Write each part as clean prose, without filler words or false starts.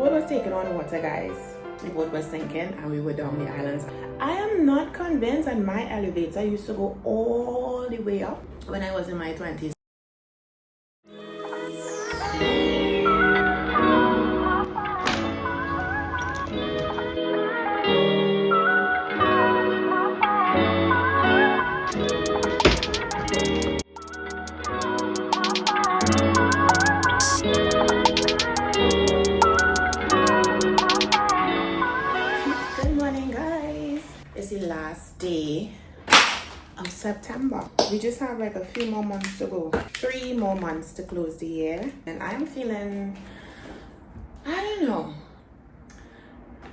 boat was taking on water, guys. The boat was sinking and we were down the islands. I am not convinced that my elevator used to go all the way up when I was in my 20s. Good morning, guys. It's the last day of September. We just have like a few more months to go. 3 more months to close the year. And I'm feeling, I don't know.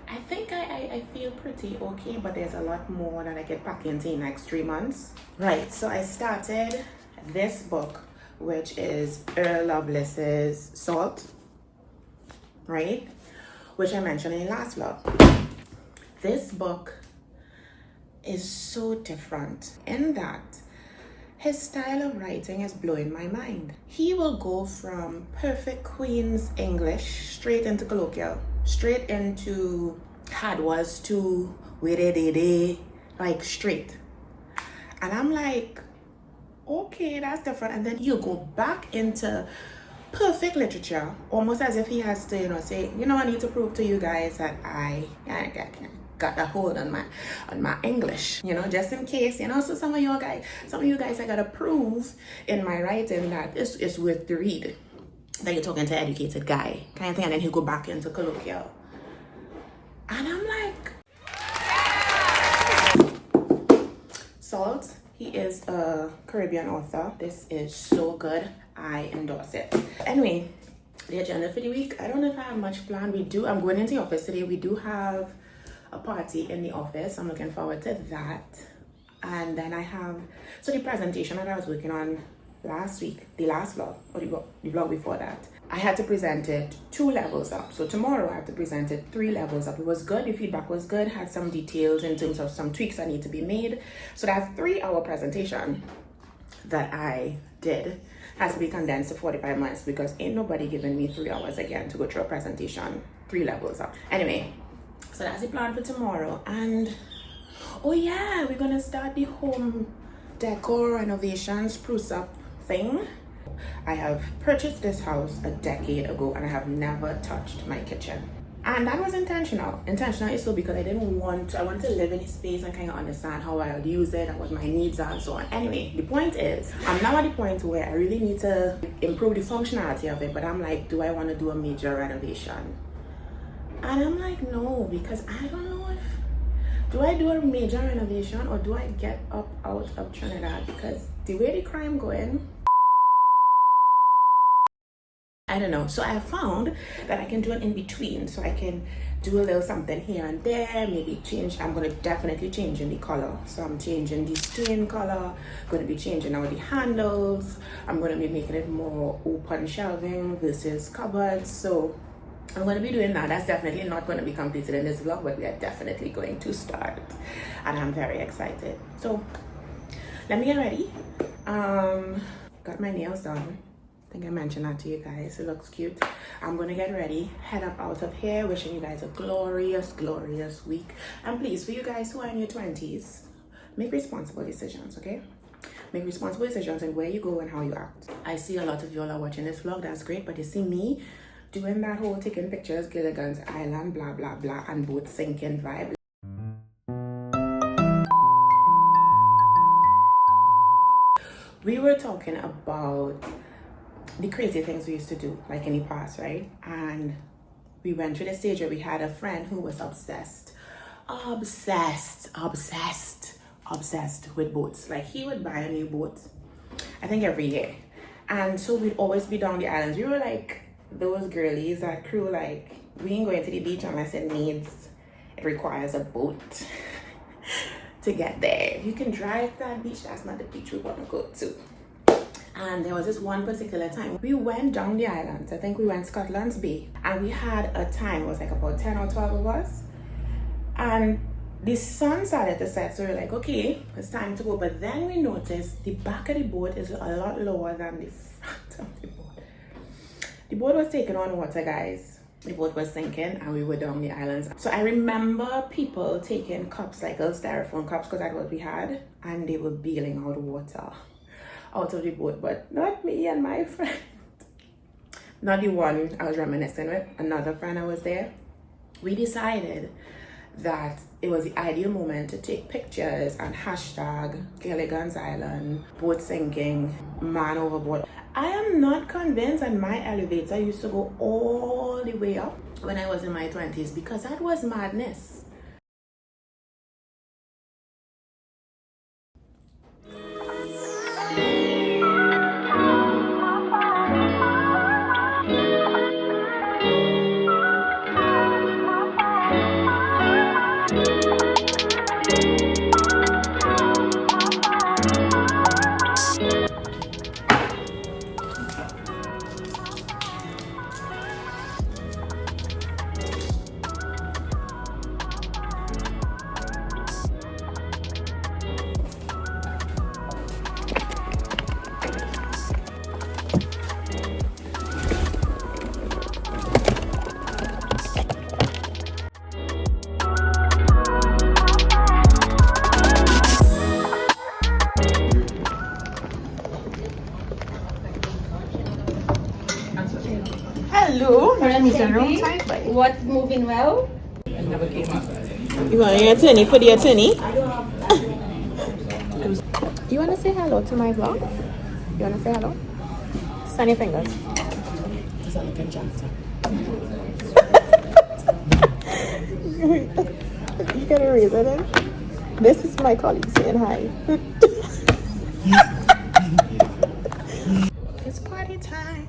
I think I feel pretty okay, but there's a lot more that I get back into in the next 3 months. Right, so I started this book, which is Earl Lovelace's Salt, right? Which I mentioned in the last vlog. This book is so different in that his style of writing is blowing my mind. He will go from perfect Queen's English straight into colloquial, straight into had was to where like straight. And I'm like, okay, that's different. And then you go back into perfect literature, almost as if he has to, say, I need to prove to you guys that I got a hold on my English, just in case, so some of you guys I gotta prove in my writing that it's worth the read, that you're talking to an educated guy kind of thing. And then he'll go back into colloquial, and I'm like, Salt, he is a Caribbean author. This is so good, I endorse it. Anyway, the agenda for the week, I don't know if I have much planned. I'm going into the office today. We do have a party in the office. I'm looking forward to that. And then I have, so the presentation that I was working on last week, the last vlog, or the vlog before that, I had to present it 2 levels up. So tomorrow I have to present it 3 levels up. It was good, the feedback was good, had some details in terms of some tweaks that need to be made. So that 3-hour presentation that I did has to be condensed to 45 minutes because ain't nobody giving me 3 hours again to go through a presentation 3 levels up. Anyway, so that's the plan for tomorrow. And oh yeah, we're gonna start the home decor renovation spruce up thing. I have purchased this house a decade ago and I have never touched my kitchen. And that was intentional. Intentional is so because I wanted to live in a space and kind of understand how I'll use it and what my needs are and so on. Anyway, the point is, I'm now at the point where I really need to improve the functionality of it, but I'm like, do I want to do a major renovation? And I'm like, no, because I don't know do I do a major renovation or do I get up out of Trinidad? Because the way the crime going, I don't know. So I found that I can do an in-between. So I can do a little something here and there, maybe change. I'm going to definitely change in the color. So I'm changing the stain color, going to be changing out the handles. I'm going to be making it more open shelving versus cupboards. So I'm going to be doing that. That's definitely not going to be completed in this vlog, but we are definitely going to start. And I'm very excited. So let me get ready. Got my nails done. I think I mentioned that to you guys. It looks cute. I'm going to get ready, head up out of here, wishing you guys a glorious, glorious week. And please, for you guys who are in your 20s, make responsible decisions, okay? Make responsible decisions in where you go and how you act. I see a lot of y'all are watching this vlog. That's great. But you see me doing that whole taking pictures, Gilligan's Island, blah, blah, blah, and boat sinking vibe. We were talking about the crazy things we used to do, like in the past, right? And we went through the stage where we had a friend who was obsessed with boats. Like, he would buy a new boat, I think every year. And so we'd always be down the islands. We were like those girlies, that crew, like, we ain't going to the beach unless it requires a boat to get there. If you can drive to that beach, that's not the beach we want to go to. And there was this one particular time we went down the islands. I think we went Scotland's Bay, and we had a time, it was like about 10 or 12 of us, and the sun started to set, so we were like, okay, it's time to go. But then we noticed the back of the boat is a lot lower than the front of the boat. The boat was taking on water, guys. the boat was sinking and we were down the islands. So I remember people taking cups, like little styrofoam cups, because that's what we had, and they were bailing out water out of the boat, but not me and my friend. Not the one I was reminiscing with, another friend I was there. We decided that it was the ideal moment to take pictures and hashtag Gilligan's Island, boat sinking, man overboard. I am not convinced that my elevator used to go all the way up when I was in my 20s, because that was madness. Hello, What's moving well? you want your Trini for your Trini? Do you want to say hello to my vlog? You want to say hello? Send your fingers. You got a razor then? This is my colleague saying hi. It's party time.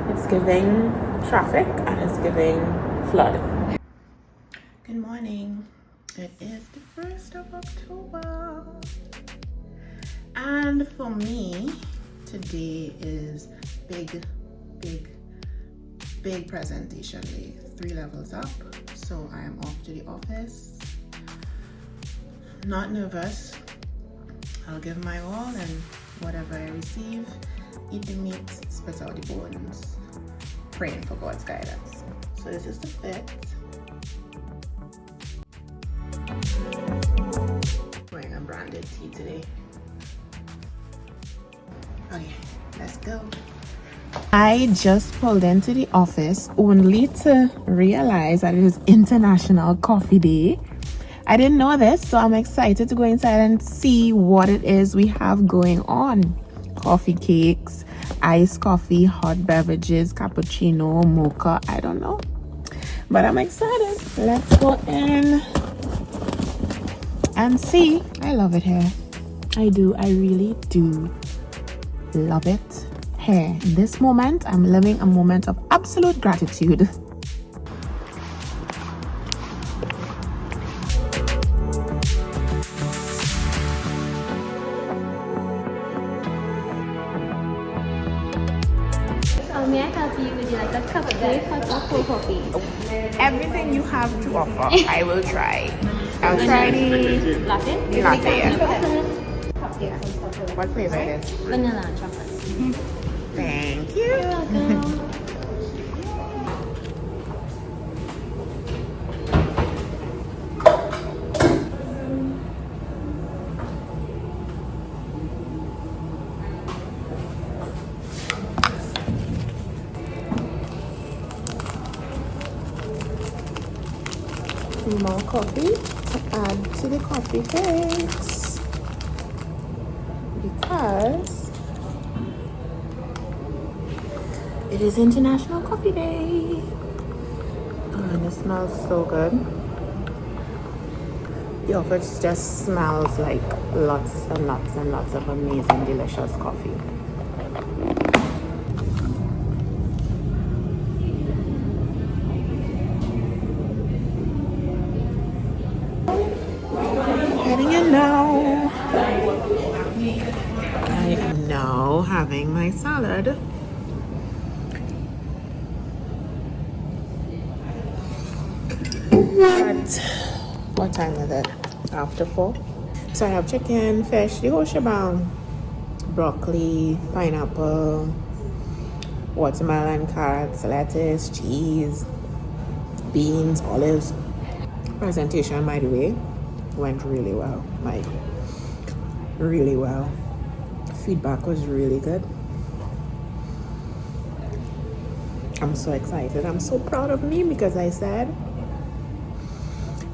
It's giving traffic and it's giving flood. Good morning. It is the 1st of October. And for me, today is big presentation day. 3 levels up. So I am off to the office. Not nervous. I'll give my all, and whatever I receive, eat the meat, spit out the bones, praying for God's guidance. So this is the fit. Wearing a branded tee today. Okay, let's go. I just pulled into the office only to realize that it is International Coffee Day. I didn't know this, so I'm excited to go inside and see what it is we have going on. Coffee cakes, iced coffee, hot beverages, cappuccino, mocha, I don't know. But I'm excited. Let's go in and see. I love it here. I do. I really do love it here. In this moment, I'm living a moment of absolute gratitude. May I help you? Would you like a cupcake, hot or cold coffee? Everything you have to offer, I will try. I'll try the Latte? The latte, yeah. Cupcake. What flavor it is? Vanilla and chocolate. Thank you. You're welcome. More coffee to add to the coffee cakes because it is International Coffee Day. Oh, and it smells so good. The office just smells like lots and lots and lots of amazing, delicious coffee. Heading in now. I am now having my salad. At what time is it? After 4. So I have chicken, fish, the whole shebang. Broccoli, pineapple, watermelon, carrots, lettuce, cheese, beans, olives. Presentation, by the way, went really well. Like, really well. Feedback was really good. I'm so excited. I'm so proud of me because I said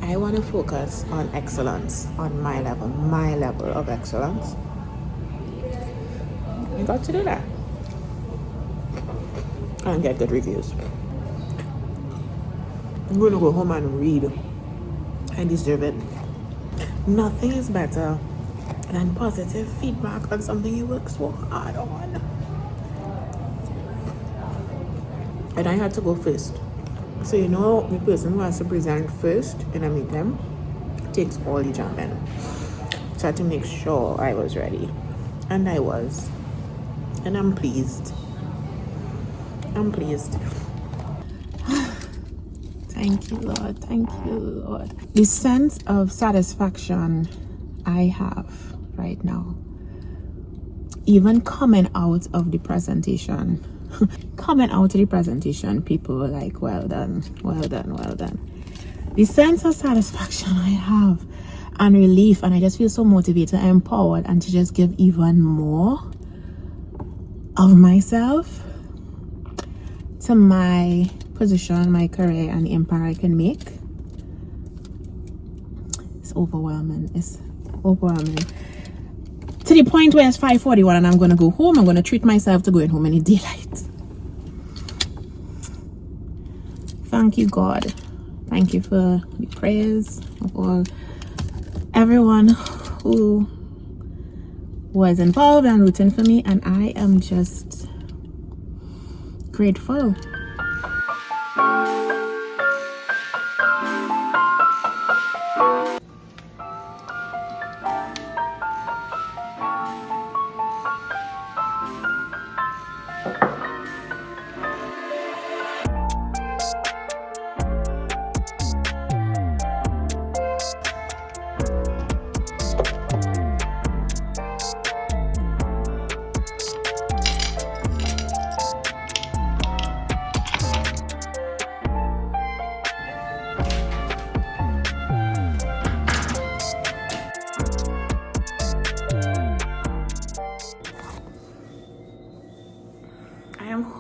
I want to focus on excellence, on my level of excellence. I got to do that and get good reviews. I'm going to go home and read. I deserve it. Nothing is better than positive feedback on something you work so hard on. And I had to go first. So you know, the person who has to present first in a meeting takes all the jam in. So I had to make sure I was ready. And I was. And I'm pleased. I'm pleased. Thank you, Lord. Thank you, Lord. The sense of satisfaction I have right now, even coming out of the presentation, people were like, well done, well done, well done. The sense of satisfaction I have and relief, and I just feel so motivated and empowered, and to just give even more of myself to my position, my career, and the impact I can make. It's overwhelming. It's overwhelming. To the point where it's 5:41 and I'm going to go home. I'm going to treat myself to going home in the daylight. Thank you, God. Thank you for the prayers of all everyone who was involved and rooting for me, and I am just grateful.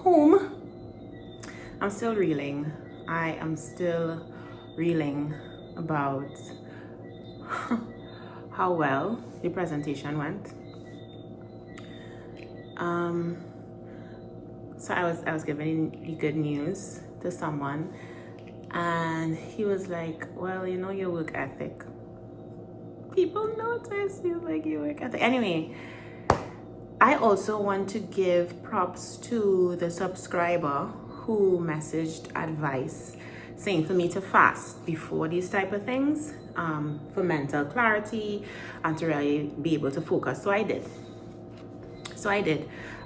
Home. I'm still reeling. I am still reeling about how well the presentation went. So I was giving the good news to someone, and he was like, well, you know, your work ethic. People notice you like your work ethic. Anyway, I also want to give props to the subscriber who messaged advice saying for me to fast before these type of things, for mental clarity and to really be able to focus. So I did.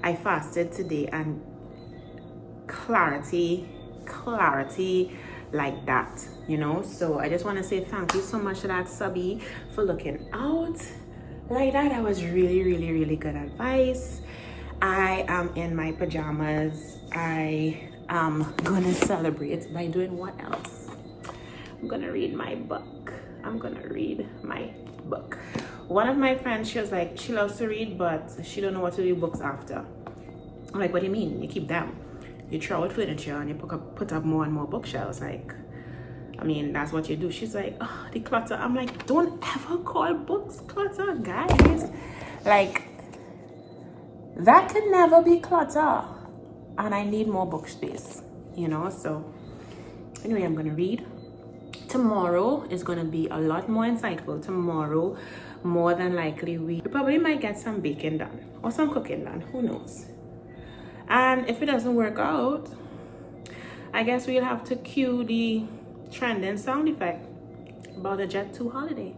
I fasted today, and clarity like that, you know. So I just want to say thank you so much to that subby for looking out like that. That was really good advice. I am in my pajamas. I am gonna celebrate by doing what else? I'm gonna read my book. One of my friends, she was like, she loves to read, but she don't know what to do with books after. I'm like, what do you mean? You keep them, you throw out furniture, and you put up more and more bookshelves. Like, I mean, that's what you do. She's like, oh, the clutter. I'm like, don't ever call books clutter, guys. Like, that can never be clutter. And I need more book space, you know. So anyway, I'm gonna read tomorrow is going to be a lot more insightful. Tomorrow, more than likely, we probably might get some baking done or some cooking done. Who knows? And if it doesn't work out, I guess we'll have to cue the trending sound effect about the Jet 2 holiday.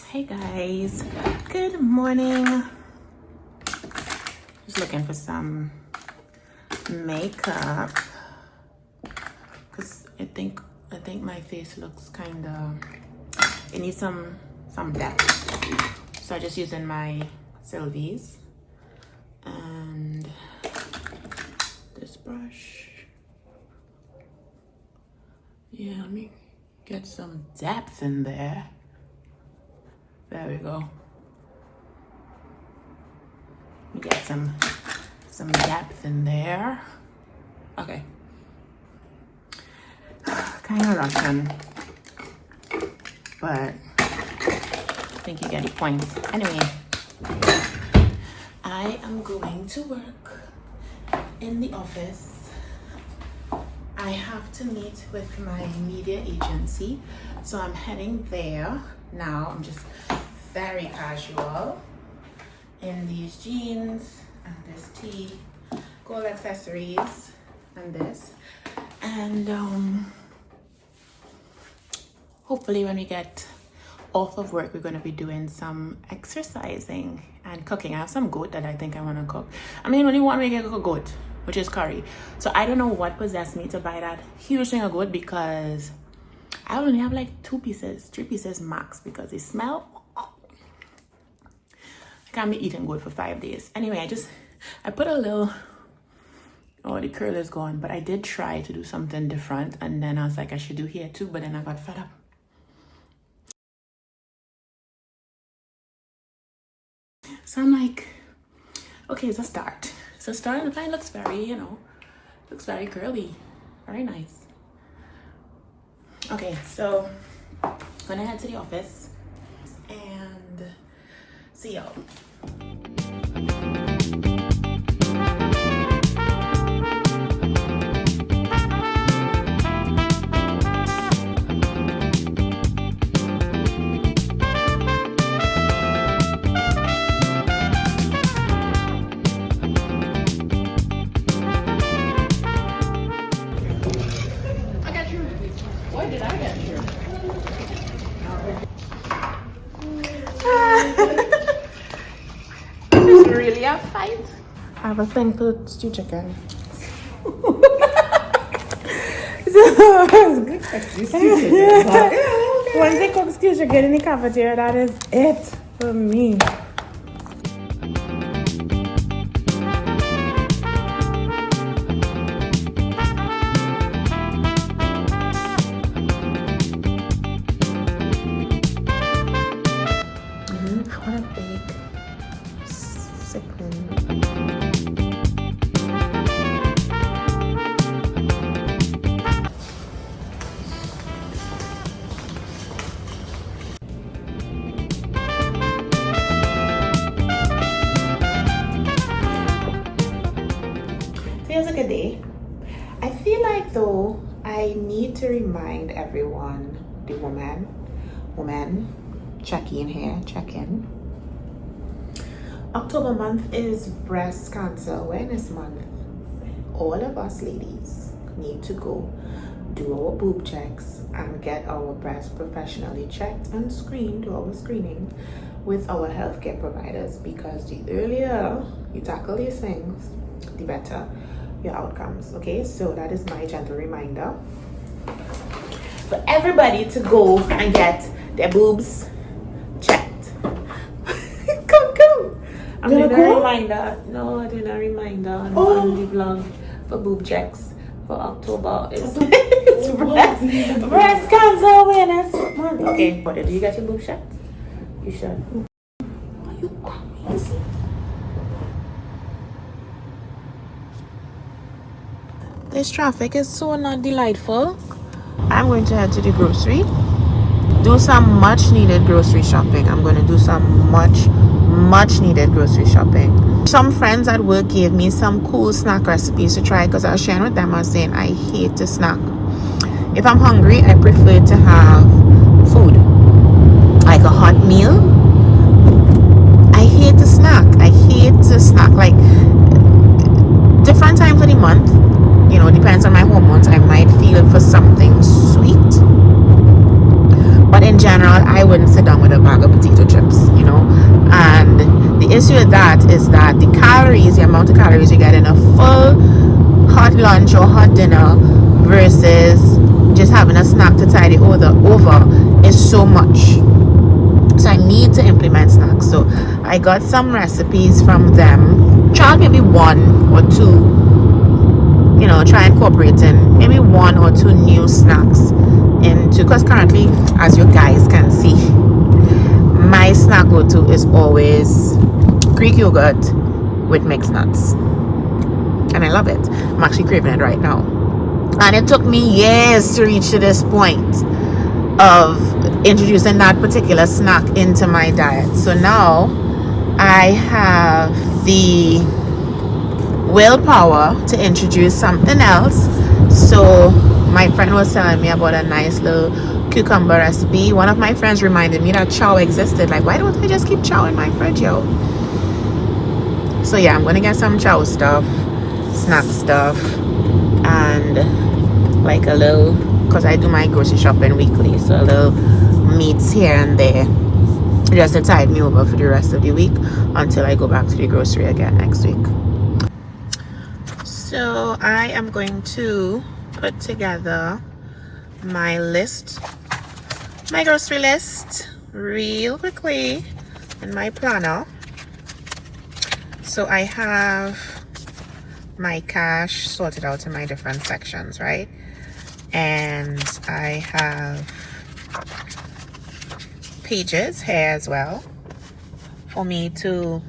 Hey guys, good morning. Just looking for some makeup because I think my face looks kind of, it needs some depth. So I'm just using my Sylvie's and this brush. Yeah, let me get some depth in there. There we go. Let me get some depth in there. Okay. Kind of Russian, but I think you get the point. Anyway, I am going to work in the office. I have to meet with my media agency, so I'm heading there now. I'm just very casual in these jeans and this tee, gold accessories, and this. And hopefully when we get off of work, we're going to be doing some exercising and cooking. I have some goat that I think I want to cook. I mean, only one way to cook a goat, which is curry. So I don't know what possessed me to buy that huge thing of goat, because I only have like 2 pieces, 3 pieces max, because they smell. I can't be eating goat for 5 days. Anyway, I put a little, oh, the curl is gone, but I did try to do something different, and then I was like, I should do here too, but then I got fed up. So I'm like, okay, it's a start. So start, and the line looks very, looks very curly, very nice. Okay, so I'm gonna head to the office and see y'all. It's really a fight. I have a thing to stew chicken. Once they cook stew chicken in the cafeteria, that is it for me. Feels like a day. I feel like though I need to remind everyone, the woman, check in here, check in. October month is Breast Cancer Awareness Month. All of us ladies need to go do our boob checks and get our breasts professionally checked and screened, do our screening with our healthcare providers, because the earlier you tackle these things, the better your outcomes. Okay, so that is my gentle reminder for everybody to go and get their boobs checked. come. I'm doing a reminder. No, I'm doing a reminder on the vlog for boob checks for October. It's breast cancer awareness month. Okay, but did you get your boob checked? You should. Are you crazy? This traffic is so not delightful. I'm going to head to the grocery, do some much needed grocery shopping. I'm going to do some much needed grocery shopping. Some friends at work gave me some cool snack recipes to try, because I was sharing with them. I was saying I hate to snack if I'm hungry, I prefer to have food, like a hot meal. I hate to snack. Like different times of the month, you know, depends on my hormones. I might feel for something sweet, but in general, I wouldn't sit down with a bag of potato chips, you know. And the issue with that is that the amount of calories you get in a full hot lunch or hot dinner versus just having a snack to tide it over is so much. So I need to implement snacks. So I got some recipes from them. Try maybe one or two, you know, try incorporating maybe one or two new snacks into, because currently, as you guys can see, my snack go-to is always Greek yogurt with mixed nuts, and I love it. I'm actually craving it right now, and it took me years to reach to this point of introducing that particular snack into my diet. So now I have the willpower to introduce something else. So my friend was telling me about a nice little cucumber recipe. One of my friends reminded me that chow existed. Like, why don't I just keep chow in my fridge, yo? So yeah, I'm gonna get some chow stuff, snack stuff, and like a little, because I do my grocery shopping weekly, so a little meats here and there just to tide me over for the rest of the week until I go back to the grocery again next week. So I am going to put together my grocery list real quickly in my planner. So I have my cash sorted out in my different sections, right? And I have pages here as well for me to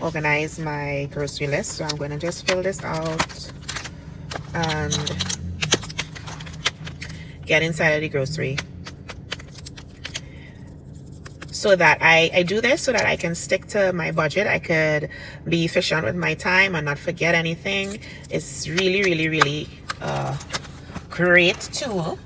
organize my grocery list. So I'm going to just fill this out and get inside of the grocery, so that I do this so that I can stick to my budget. I could be efficient with my time and not forget anything. It's really a great tool.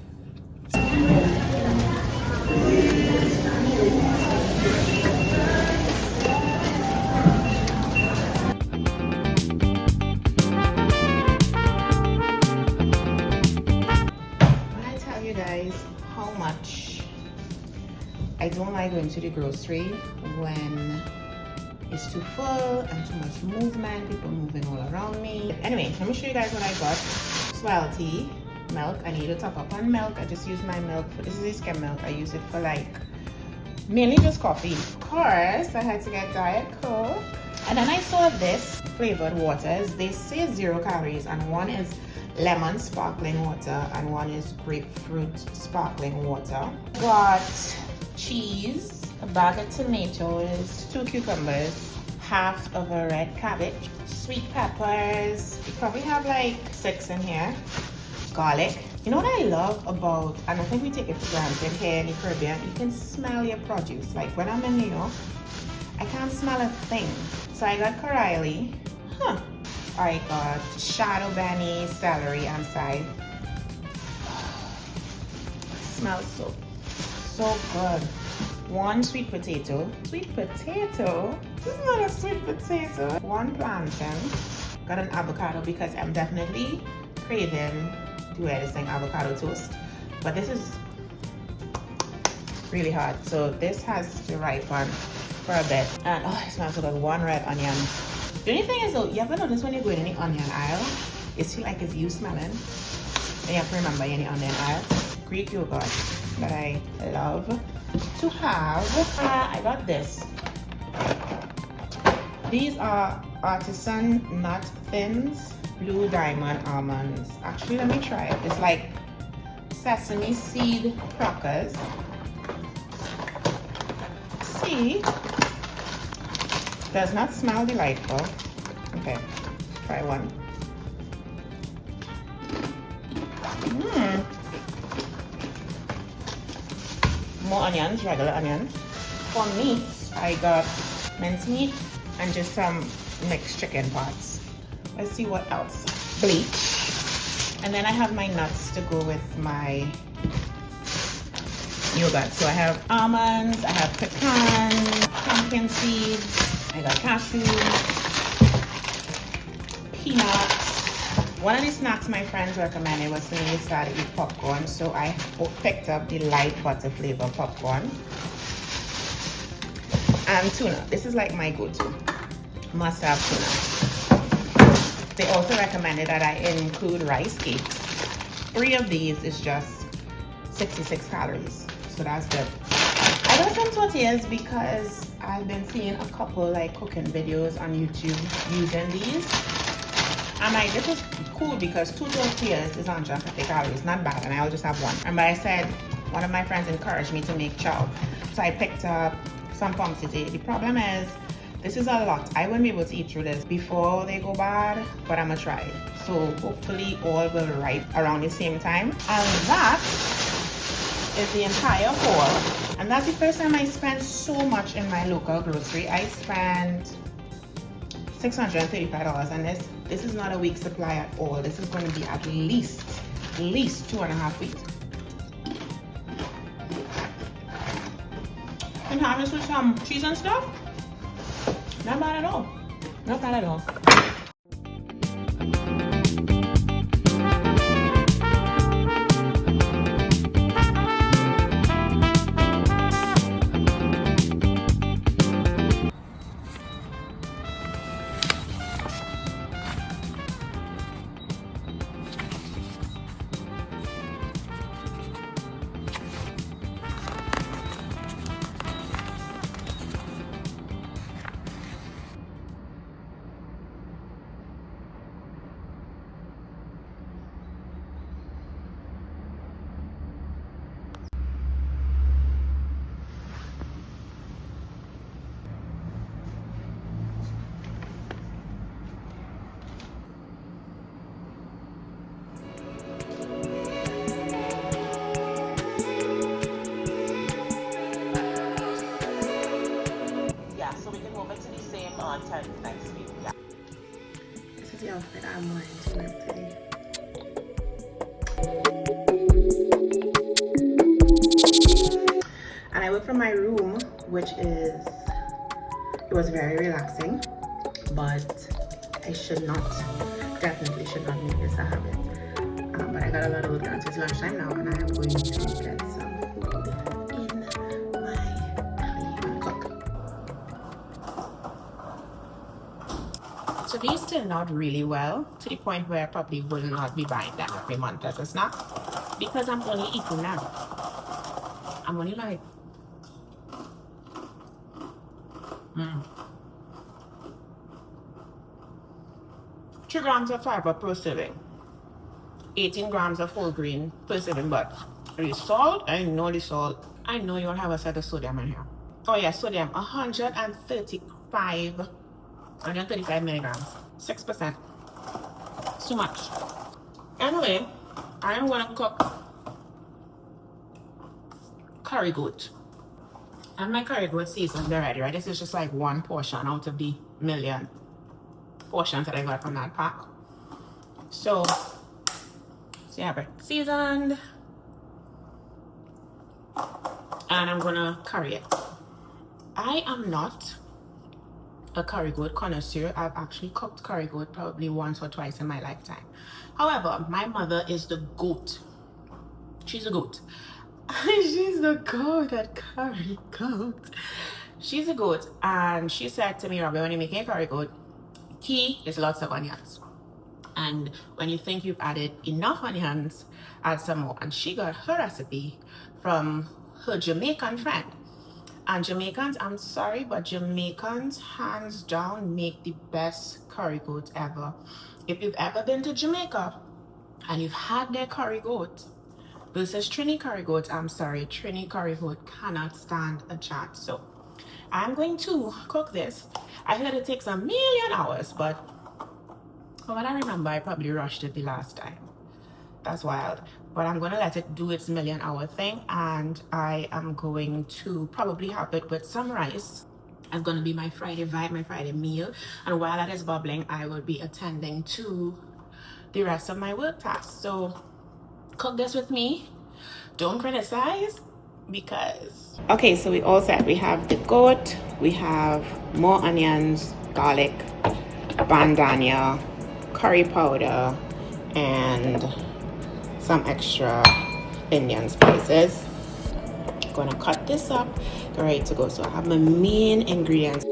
How much I don't like going to the grocery when it's too full and too much movement, people moving all around me. Anyway, let me show you guys what I got. Swelty milk. I need to top up on milk. I just use my milk for, this is a skim milk. I use it for like mainly just coffee. Of course, I had to get Diet Coke. And then I saw this flavored waters. They say 0 calories, and one is lemon sparkling water and one is grapefruit sparkling water. Got cheese, a bag of tomatoes, 2 cucumbers, half of a red cabbage, sweet peppers. You probably have like 6 in here. Garlic. You know what I love about, and I think we take it for granted here in the Caribbean, you can smell your produce. Like when I'm in New York, I can't smell a thing. So I got Coraili. I got shadow benny, celery, and side. Smells so good. 1 sweet potato. Sweet potato? This is not a sweet potato. 1 plantain. Got an avocado because I'm definitely craving to wear this thing avocado toast. But this is really hot. So this has to ripen for a bit. And oh, it smells so good. 1 red onion. The only thing is though, you ever notice when you're going in the onion aisle, it feels like it's you smelling. And you have to remember you're in the onion aisle. Greek yogurt that I love to have. I got this. These are artisan nut thins, blue diamond almonds. Actually, let me try it. It's like sesame seed crackers. See? Does not smell delightful. Okay, try one. More onions, regular onions. For meats, I got mincemeat and just some mixed chicken parts. Let's see what else. Bleach. And then I have my nuts to go with my yogurt. So I have almonds, I have pecans, pumpkin seeds, I got cashews, peanuts. One of the snacks my friends recommended was when you start to eat popcorn, so I picked up the light butter flavor popcorn. And tuna. This is like my go-to. Must have tuna. They also recommended that I include rice cakes. 3 of these is just 66 calories, so that's good. I got some tortillas because I've been seeing a couple like cooking videos on YouTube using these. I'm like, this is cool because 2 tortillas is 150 calories, not bad, and I'll just have 1. And but I said, one of my friends encouraged me to make chow, so I picked up some pumpkin seeds. The problem is, this is a lot. I wouldn't be able to eat through this before they go bad, but I'm gonna try it. So hopefully all will ripe around the same time. And that is the entire haul. And that's the first time I spent so much in my local grocery. I spent $635, and this is not a week's supply at all. This is going to be at least 2.5 weeks. And have this with some cheese and stuff. Not bad at all. Not bad at all. Next week. Yeah. This is the outfit I'm wearing to work today. And I work from my room, which is, it was very relaxing, but I definitely should not make this a habit. But I got a lot of work done, so it's lunchtime now, and I am going to get some food in my cook. So these turned out really well, to the point where I probably will not be buying them every month as a snack, because I'm only eating them. I'm only like, 3 grams of fiber per serving, 18 grams of whole grain per serving, but the salt, I know the salt. I know you don't have a set of sodium in here. Oh yeah, sodium, 135 milligrams, 6%. It's too much. Anyway, I am gonna cook curry goat. And my curry goat seasoned already, right? This is just like 1 portion out of the million portions that I got from that pack. So yeah, seasoned. And I'm gonna curry it. I am not a curry goat connoisseur. I've actually cooked curry goat probably once or twice in my lifetime. However, my mother is the goat. She's a goat. She's the goat at curry goat. She's a goat, and she said to me, Robbie, when you're making a curry goat, key is lots of onions. And when you think you've added enough onions, add some more. And she got her recipe from her Jamaican friend. And Jamaicans, I'm sorry, but Jamaicans hands down make the best curry goat ever. If you've ever been to Jamaica and you've had their curry goat versus Trini curry goat, I'm sorry, Trini curry goat cannot stand a chance. So I'm going to cook this. I heard it takes 1,000,000 hours, but from what I remember, I probably rushed it the last time. That's wild. But I'm going to let it do its 1,000,000 hour thing, and I am going to probably have it with some rice. It's going to be my Friday vibe, my Friday meal. And while that is bubbling, I will be attending to the rest of my work tasks. So cook this with me. Don't criticize because... Okay, so we all set. We have the goat, we have more onions, garlic, bandania, curry powder, and some extra Indian spices. Gonna cut this up, get ready to go. So I have my main ingredients.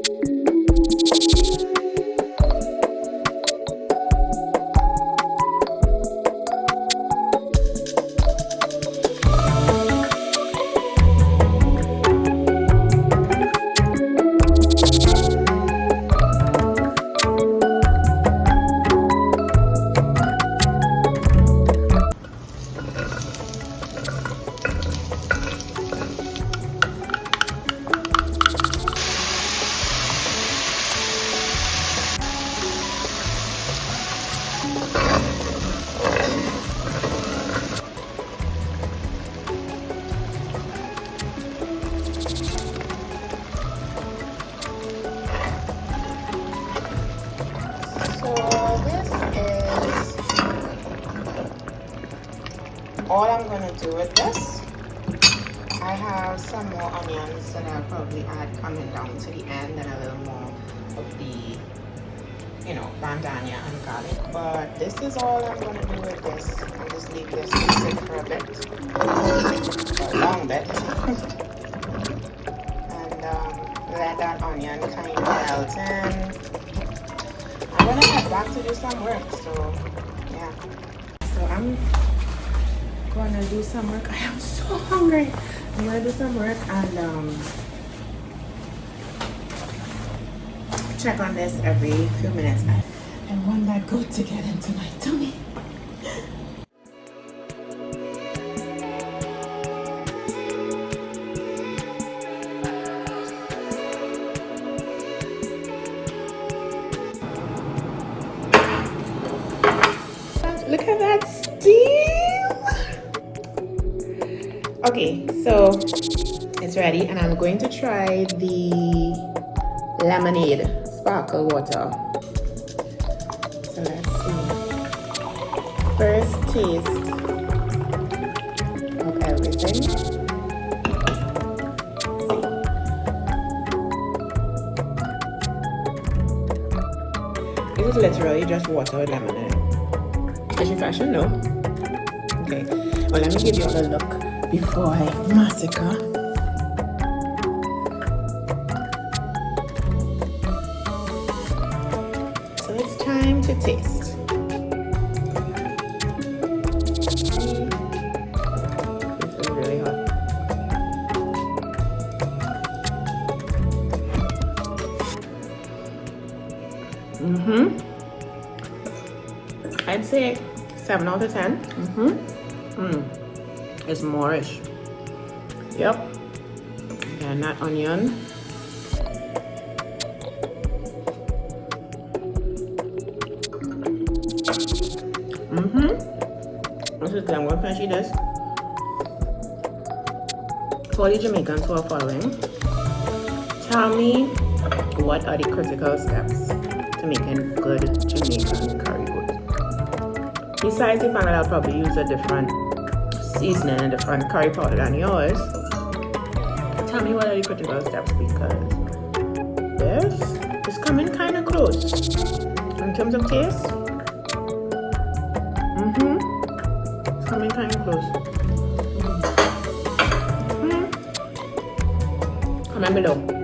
All I'm going to do with this, I have some more onions that I'll probably add coming down to the end, and a little more of the, you know, bandania and garlic. But this is all I'm going to do with this. I'll just leave this to sit for a bit, for a long bit, and let that onion kind of melt in. I'm going to head back to do some work, so yeah. So I'm gonna do some work. I am so hungry. I'm gonna do some work and check on this every few minutes. I want that goat to get into my tummy. Look at that steam. Okay, so it's ready, and I'm going to try the lemonade sparkle water. So let's see. First taste of everything. This is literally just water with lemon in it. Is it fashion? No. Okay. Well, let me give you all a look before I massacre. So it's time to taste. This is really hot. I'd say 7 out of 10. It's moreish. Yep. And that onion. This is good. I'm going to finish this. For the Jamaicans who are following, tell me what are the critical steps to making good Jamaican curry goat. Besides the fact that I'll probably use a different seasoning and different curry powder than yours, tell me what are the critical steps, because this is coming kind of close in terms of taste. It's coming kind of close. Comment below